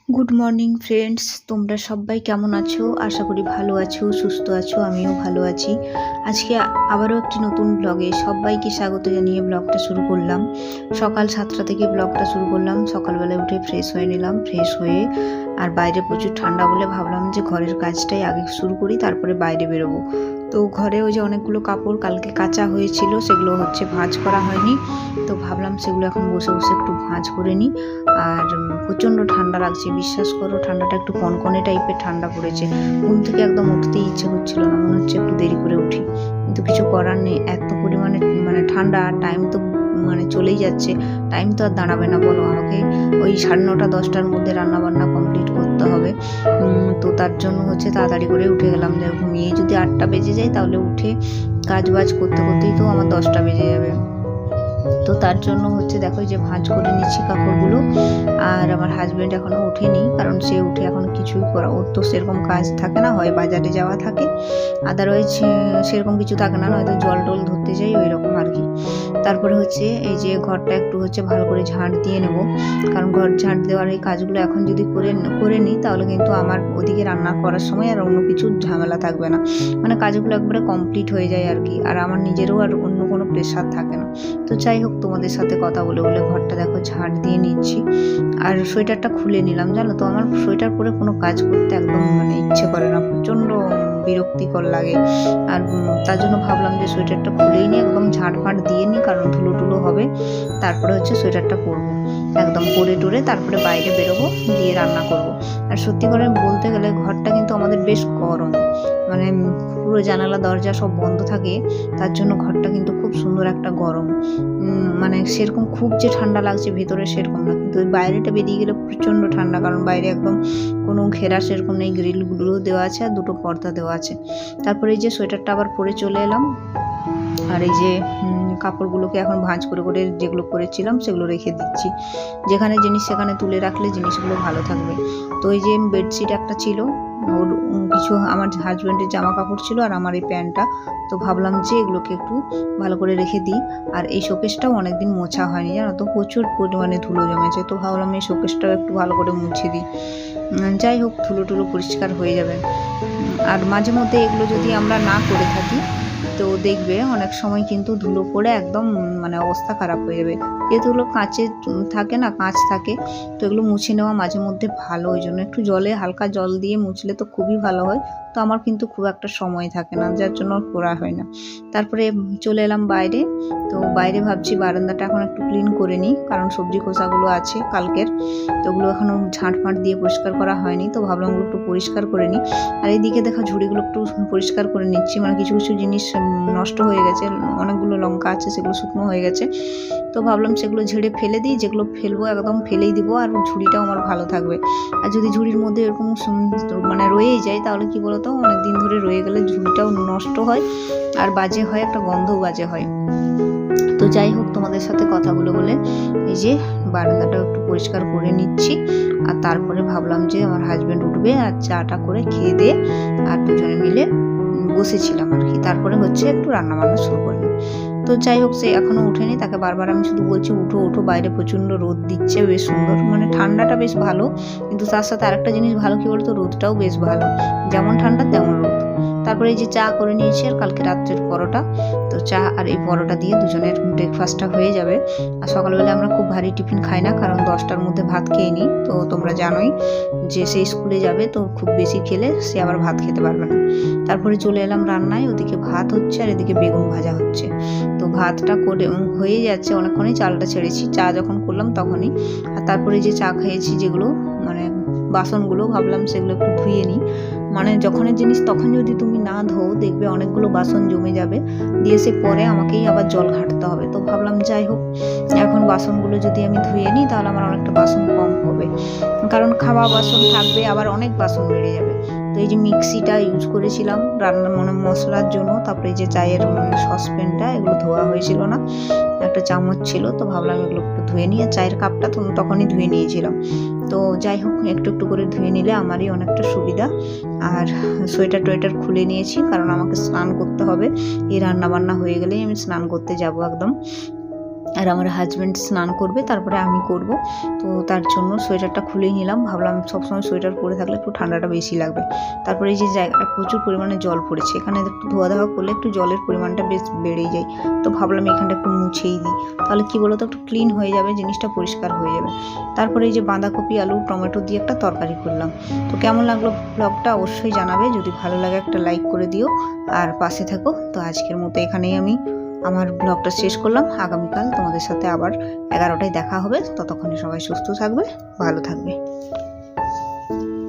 Good morning friends, তোমরা সবাই কেমন আছো? আশা করি ভালো আছো, সুস্থ আছো। আমিও ভালো আছি। আজকে আবারও একটি নতুন ব্লগে সবাইকে স্বাগত জানিয়ে ব্লগটা শুরু করলাম। সকাল 7টা থেকে ব্লগটা শুরু করলাম। সকালবেলায় উঠে ফ্রেশ হয়ে নিলাম। ফ্রেশ হয়ে আর বাইরে প্রচুর ঠান্ডা বলে ভাবলাম যে ঘরের কাজটাই আগে শুরু করি, তারপরে বাইরে বেরোবো। তো ঘরে ওই যে অনেকগুলো কাপড় কালকে কাচা হয়েছিল, সেগুলো ভাঁজ করা হয়নি। তো ভাবলাম সেগুলো এখন বসে বসে একটু ভাঁজ করে নিই। আর প্রচণ্ড ঠান্ডা লাগছে, বিশ্বাস করো। ঠান্ডাটা একটু কনকনে টাইপের ঠান্ডা পড়েছে। ঘুম থেকে একদম উঠতেই ইচ্ছে হচ্ছিল না, মনে হচ্ছে একটু দেরি করে উঠি, কিন্তু কিছু করার নেই। এত পরিমাণে ঠান্ডা, টাইম তো চলেই যাচ্ছে। টাইম তো আর দাঁড়াবে না বলো। আমাকে ওই 9:30 10টার মধ্যে রান্নাবান্না কমপ্লিট করতে হবে। তো তার জন্য তাড়াতাড়ি করে উঠে গেলাম। যে ঘুমিয়ে যদি 8টা বেজে যায়, তাহলে উঠে কাজ বাজ করতে করতেই তো আমার 10টা বেজে যাবে। তো তার জন্য দেখো যে ভাঁজ করে নিচ্ছি কাপড়গুলো। আর আমার হাজব্যান্ড এখনও ওঠেনি, কারণ সে উঠে এখন কিছুই করা, ওর তো সেরকম কাজ থাকে না, হয় বাজারে যাওয়া থাকে, আদারওয়াইজ সেরকম কিছু থাকে না, হয়তো জল টল ধরতে যাই ওই রকম আর কি। তারপরে এই যে ঘরটা একটু ভালো করে ঝাঁট দিয়ে নেব, কারণ ঘর ঝাঁট দেওয়ার এই কাজগুলো এখন যদি করে নিই, তাহলে কিন্তু আমার ওদিকে রান্না করার সময় আর অন্য কিছু ঝামেলা থাকবে না। কাজগুলো একবারে কমপ্লিট হয়ে যায় আর কি। আর আমার নিজেরও আর অন্য কোনো প্রেশার থাকে না। তো যাই হোক, তোমাদের সাথে কথা বলে বলে ঘরটা দেখো ঝাঁট দিয়ে নিচ্ছি। আর সোয়েটারটা খুলে নিলাম, জানো তো আমার সোয়েটার পরে কোনো কাজ করতে একদম ইচ্ছে করে না, প্রচণ্ড বিরক্তিকর লাগে। আর তার জন্য ভাবলাম যে সোয়েটারটা খুলেই নিই, একদম ঝাঁট ফাঁট দিয়ে নিই, কারণ ধুলো টুলো হবে। তারপরে সোয়েটারটা পরবো, একদম পরে টরে তারপরে বাইরে বেরোবো, দিয়ে রান্না করব। আর সত্যি করে বলতে গেলে ঘরটা কিন্তু আমাদের বেশ গরম, পুরো জানালা দরজা সব বন্ধ থাকে, তার জন্য ঘরটা কিন্তু খুব সুন্দর একটা গরম। সেরকম খুব যে ঠান্ডা লাগছে ভেতরে সেরকম না, কিন্তু ওই বাইরেটা বেরিয়ে গেলে প্রচণ্ড ঠান্ডা, কারণ বাইরে একদম কোনো ঘেরা সেরকম নেই, গ্রিলগুলো দেওয়া আছে আর দুটো পর্দা দেওয়া আছে। তারপরে এই যে সোয়েটারটা আবার পরে চলে এলাম। আর এই যে কাপড়গুলোকে এখন ভাঁজ করে করে যেগুলো করেছিলাম সেগুলো রেখে দিচ্ছি। যেখানে জিনিস সেখানে তুলে রাখলে জিনিসগুলো ভালো থাকবে। তো এই যে বেডশিট একটা ছিল, ওর কিছু আমার হাজব্যান্ডের জামা কাপড় ছিল আর আমার এই প্যান্টটা, তো ভাবলাম যে এগুলোকে একটু ভালো করে রেখে দিই। আর এই শোকেসটাও অনেকদিন মোছা হয়নি, জানো তো, প্রচুর পরিমাণে ধুলো জমেছে। তো ভাবলাম এই শোকেসটাও একটু ভালো করে মুছে দিই। যাই হোক, ধুলো টুলো পরিষ্কার হয়ে যাবে। আর মাঝে মধ্যে এগুলো যদি আমরা না করে থাকি, তো দেখবে অনেক সময় কিন্তু ধুলো পড়ে একদম অবস্থা খারাপ হয়ে যাবে। যেহেতু এগুলো কাঁচে থাকে না, কাঁচ থাকে, তো এগুলো মুছে নেওয়া মাঝে মধ্যে ভালো। ওই জন্য একটু হালকা জল দিয়ে মুছলে তো খুবই ভালো হয়। তো আমার কিন্তু খুব একটা সময় থাকে না, যার জন্য করা হয় না। তারপরে চলে এলাম বাইরে। তো বাইরে ভাবছি বারান্দাটা এখন একটু ক্লিন করে নিই, কারণ সবজি খোসাগুলো আছে কালকের, তো ওগুলো এখনও ঝাঁট ফাঁট দিয়ে পরিষ্কার করা হয়নি। তো ভাবলাম ওগুলো একটু পরিষ্কার করে নিই। আর এইদিকে দেখা ঝুড়িগুলো একটু পরিষ্কার করে নিচ্ছি, কিছু কিছু জিনিস নষ্ট হয়ে গেছে, অনেকগুলো লঙ্কা আছে সেগুলো শুকনো হয়ে গেছে। তো ভাবলাম সেগুলো ঝেড়ে ফেলে দিই, যেগুলো ফেলবো একদম ফেলেই দিব, আর ঝুড়িটাও আমার ভালো থাকবে। আর যদি ঝুড়ির মধ্যে এরকম রয়েই যায়, তাহলে কি বলতো, অনেক দিন ধরে রয়ে গেলে ঝুড়িটাও নষ্ট হয় আর বাজে হয়, একটা গন্ধও বাজে হয়। তো যাই হোক, তোমাদের সাথে কথা বলে বলে এই যে বারান্দাটাও একটু পরিষ্কার করে নিচ্ছি। আর তারপরে ভাবলাম যে আমার হাজব্যান্ড উঠবে আর চাটা করে খেয়ে দিয়ে আর দুজনে মিলে বসেছিলাম আর কি। তারপরে একটু রান্নাবান্না শুরু করলাম। তো যাই হোক, সে এখনও উঠেনি, তাকে বারবার আমি শুধু বলছি উঠো উঠো, বাইরে প্রচণ্ড রোদ দিচ্ছে, বেশ সুন্দর, ঠান্ডাটা বেশ ভালো। কিন্তু তার সাথে আরেকটা জিনিস ভালো, কি বলতো, রোদটাও বেশ ভালো, যেমন ঠান্ডা তেমন রোদ। তারপরে এই যে চা করে নিয়েছি আর কালকে রাত্রের পরোটা, তো চা আর এই পরোটা দিয়ে দুজনের ব্রেকফাস্টটা হয়ে যাবে। আর সকালবেলা আমরা খুব ভারী টিফিন খাই না, কারণ 10টার মধ্যে ভাত খেয়ে নিই। তো তোমরা জানোই যে সে স্কুলে যাবে, তো খুব বেশি খেলে সে আবার ভাত খেতে পারবে না। তারপরে চলে এলাম রান্নায়, ওদিকে ভাত হচ্ছে আর এদিকে বেগুন ভাজা হচ্ছে। তো ভাতটা করে হয়ে যাচ্ছে, অনেকক্ষণই চালটা ছেড়েছি, চা যখন করলাম তখনই। আর তারপরে যে চা খেয়েছি যেগুলো বাসনগুলো, ভাবলাম সেগুলো একটু ধুয়ে নিই। যখনের জিনিস তখন যদি তুমি না ধো, দেখবে অনেকগুলো বাসন জমে যাবে, দিয়ে সে পরে আমাকেই আবার জল ঘাঁটতে হবে। তো ভাবলাম যাই হোক, এখন বাসনগুলো যদি আমি ধুয়ে নিই, তাহলে আমার অনেকটা বাসন কম হবে, কারণ খাওয়া বাসন থাকবে, আবার অনেক বাসন বেড়ে যাবে। তো এই যে মিক্সিটা ইউজ করেছিলাম রান্না মশলার জন্য, তারপরে এই যে চায়ের সসপ্যানটা, এগুলো ধোয়া হয়েছিল না, একটা চামচ ছিল, তো ভাবলাম এগুলো একটু ধুয়ে নিয়ে, চায়ের কাপটা তখনই ধুয়ে নিয়েছিলাম। তো যাই হোক, একটু একটু করে ধুয়ে নিলে আমারই অনেকটা সুবিধা। আর সোয়েটার টোয়েটার খুলে নিয়েছি, কারণ আমাকে স্নান করতে হবে, এই রান্না বান্না হয়ে গেলেই আমি স্নান করতে যাব একদম। আর আমার হাজব্যান্ড স্নান করবে, তারপরে আমি করব। তো তার জন্য সোয়েটারটা খুলেই নিলাম, ভাবলাম সবসময় সোয়েটার পরে থাকলে একটু ঠান্ডাটা বেশি লাগবে। তারপরে এই যে জায়গাটা প্রচুর পরিমাণে জল পড়েছে, এখানে একটু ধোয়া ধাওয়া করলে একটু জলের পরিমাণটা বেশ বেড়েই যায়। তো ভাবলাম এখানটা একটু মুছেই দিই, তাহলে কি বলো তো একটু ক্লিন হয়ে যাবে, জিনিসটা পরিষ্কার হয়ে যাবে। তারপরে এই যে বাঁধাকপি আলু টমেটো দিয়ে একটা তরকারি করলাম। তো কেমন লাগলো ব্লগটা অবশ্যই জানাবে, যদি ভালো লাগে একটা লাইক করে দিও আর পাশে থাকো। তো আজকের মতো এখানেই আমি আমার ব্লগটা শেষ করলাম। আগামীকাল তোমাদের সাথে আবার 11টায় দেখা হবে। ততক্ষণে সবাই সুস্থ থাকবে, ভালো থাকবে।